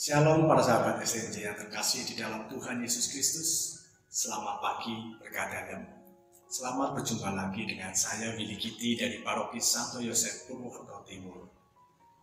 Shalom para sahabat SNJ yang terkasih di dalam Tuhan Yesus Kristus. Selamat pagi berkat Adam. Selamat berjumpa lagi dengan saya Willy Kiti dari Paroki Santo Yosef Purwokerto Timur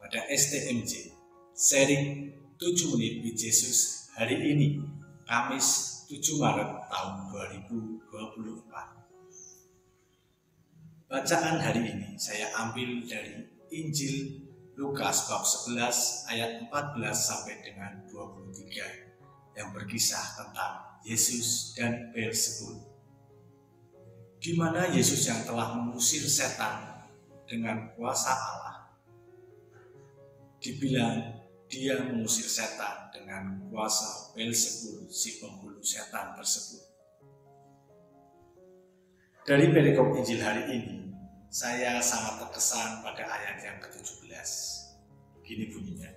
pada STMJ seri 7 menit with Yesus hari ini, Kamis 7 Maret tahun 2024. Bacaan hari ini saya ambil dari Injil Lukas bab 11 ayat 14 sampai dengan 23 yang berkisah tentang Yesus dan Beelzebul, di mana Yesus yang telah mengusir setan dengan kuasa Allah dibilang dia mengusir setan dengan kuasa Beelzebul, si penghulu setan tersebut. Dari perikop Injil hari ini, saya sangat terkesan pada ayat yang ke-17. Gini bunyinya.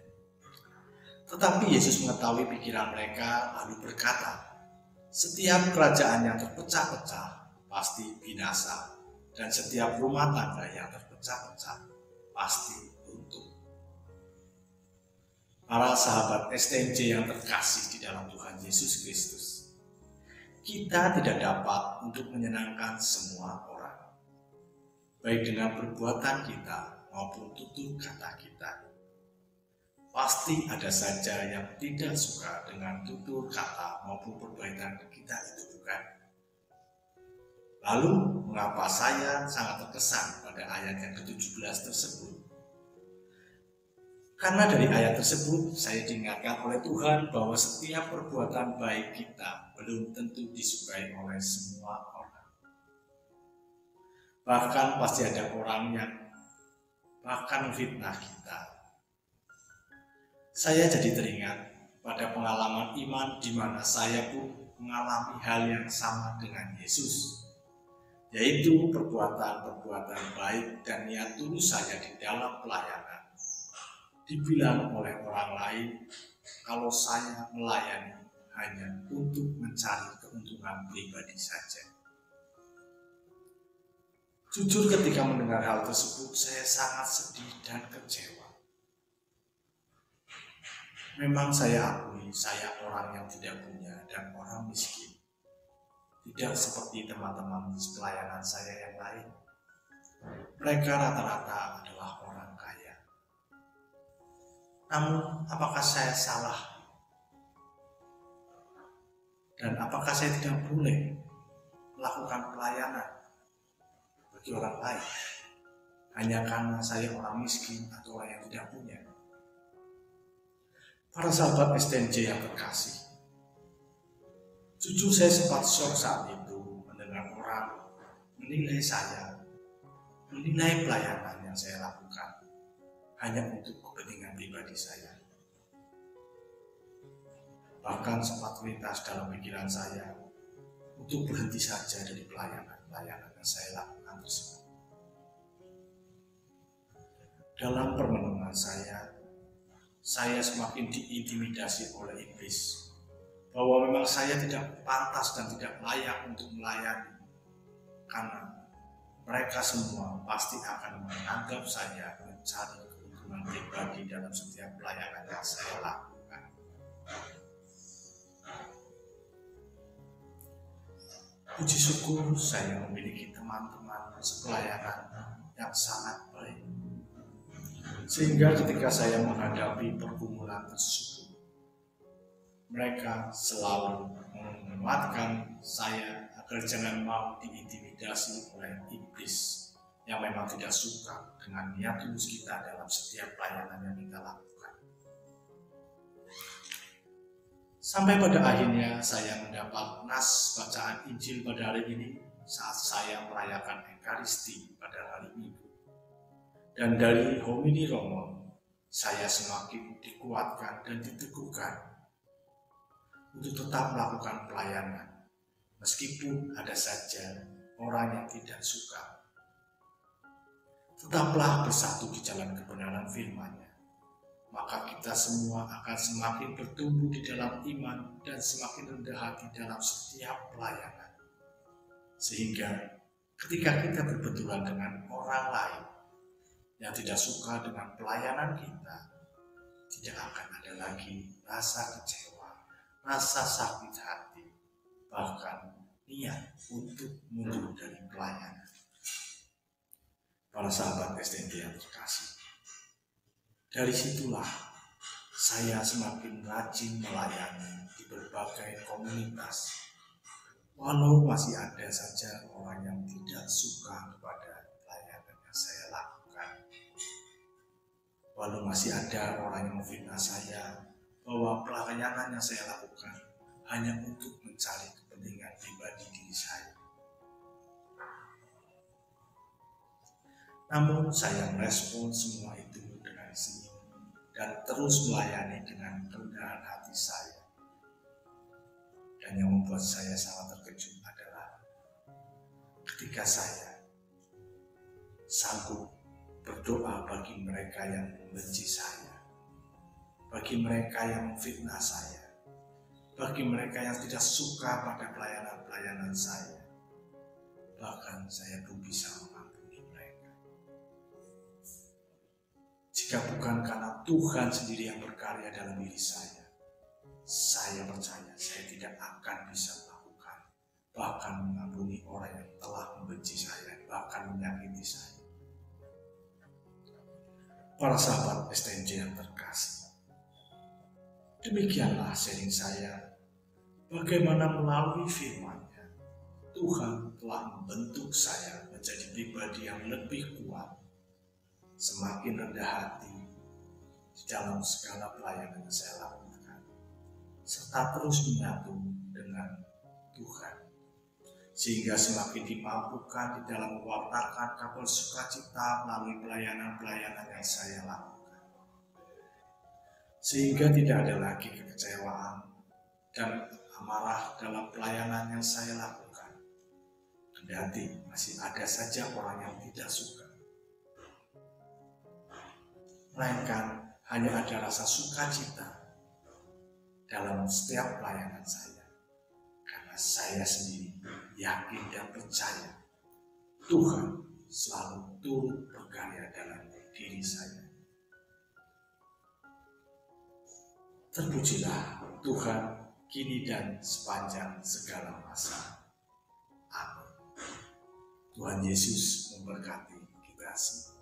Tetapi Yesus mengetahui pikiran mereka lalu berkata, setiap kerajaan yang terpecah-pecah pasti binasa, dan setiap rumah tangga yang terpecah-pecah pasti runtuh. Para sahabat STMJ yang terkasih di dalam Tuhan Yesus Kristus, kita tidak dapat untuk menyenangkan semua orang, baik dengan perbuatan kita maupun tutur kata kita. Pasti ada saja yang tidak suka dengan tutur kata maupun perbuatan kita itu, bukan? Lalu, mengapa saya sangat terkesan pada ayat yang ke-17 tersebut? Karena dari ayat tersebut saya diingatkan oleh Tuhan bahwa setiap perbuatan baik kita belum tentu disukai oleh semua orang. Bahkan pasti ada orang yang bahkan fitnah kita. Saya jadi teringat pada pengalaman iman di mana saya pun mengalami hal yang sama dengan Yesus, yaitu perbuatan-perbuatan baik dan niat tulus saya di dalam pelayanan dibilang oleh orang lain kalau saya melayani hanya untuk mencari keuntungan pribadi saja. Jujur, ketika mendengar hal tersebut, saya sangat sedih dan kecewa. Memang saya akui saya orang yang tidak punya dan orang miskin. Tidak seperti teman-teman pelayanan saya yang lain. Mereka rata-rata adalah orang kaya. Namun, apakah saya salah? Dan apakah saya tidak boleh melakukan pelayanan bagi orang lain hanya karena saya orang miskin atau orang yang tidak punya? Para sahabat STMJ yang terkasih, jujur saya sempat shock saat itu mendengar orang menilai saya, menilai pelayanan yang saya lakukan hanya untuk kepentingan pribadi saya. Bahkan sempat terlintas dalam pikiran saya untuk berhenti saja dari pelayanan yang saya lakukan tersebut. Dalam permenungan saya semakin diintimidasi oleh iblis bahwa memang saya tidak pantas dan tidak layak untuk melayani, karena mereka semua pasti akan menganggap saya mencari keuntungan pribadi dalam setiap pelayanan yang saya lakukan. Puji syukur saya memiliki teman-teman sepelayanan yang sangat baik, sehingga ketika saya menghadapi pergumulan tersebut, mereka selalu menguatkan saya agar jangan mau diintimidasi oleh iblis yang memang tidak suka dengan niat tulus kita dalam setiap pelayanan yang kita lakukan. Sampai pada akhirnya saya mendapat nas bacaan Injil pada hari ini saat saya merayakan Ekaristi pada hari Minggu. Dan dari homili Romo, saya semakin dikuatkan dan diteguhkan untuk tetap melakukan pelayanan, meskipun ada saja orang yang tidak suka. Tetaplah bersatu di jalan kebenaran firman-Nya, maka kita semua akan semakin bertumbuh di dalam iman dan semakin rendah hati dalam setiap pelayanan. Sehingga ketika kita berbenturan dengan orang lain yang tidak suka dengan pelayanan kita, tidak akan ada lagi rasa kecewa, rasa sakit hati, bahkan niat untuk mundur dari pelayanan. Para sahabat STNJ yang terkasih, dari situlah saya semakin rajin melayani di berbagai komunitas. Walau masih ada saja orang yang tidak suka kepada pelayanan yang saya lakukan. Walau masih ada orang yang memfitnah saya bahwa pelayanan yang saya lakukan hanya untuk mencari kepentingan pribadi diri saya. Namun saya merespon semua itu dengan senyum dan terus melayani dengan kerendahan hati saya. Dan yang membuat saya sangat terkejut adalah ketika saya sanggup berdoa bagi mereka yang membenci saya, bagi mereka yang memfitnah saya, bagi mereka yang tidak suka pada pelayanan-pelayanan saya. Bahkan saya pun bisa mengampuni mereka. Jika bukan karena Tuhan sendiri yang berkarya dalam diri saya percaya saya tidak akan bisa melakukan, bahkan mengampuni orang yang telah membenci saya, bahkan menyakiti saya. Para sahabat STNJ yang terkasih, demikianlah sharing saya bagaimana melalui firman-Nya Tuhan telah membentuk saya menjadi pribadi yang lebih kuat, semakin rendah hati di dalam segala pelayanan yang saya lakukan, serta terus menyatu dengan Tuhan, sehingga semakin dimampukan di dalam mewartakan kabar sukacita melalui pelayanan-pelayanan yang saya lakukan, sehingga tidak ada lagi kekecewaan dan amarah dalam pelayanan yang saya lakukan. Kendati masih ada saja orang yang tidak suka, melainkan hanya ada rasa sukacita dalam setiap pelayanan saya, karena saya sendiri yakin dan percaya Tuhan selalu turut berkarya dalam diri saya. Terpujilah Tuhan kini dan sepanjang segala masa. Amin. Tuhan Yesus memberkati kita semua.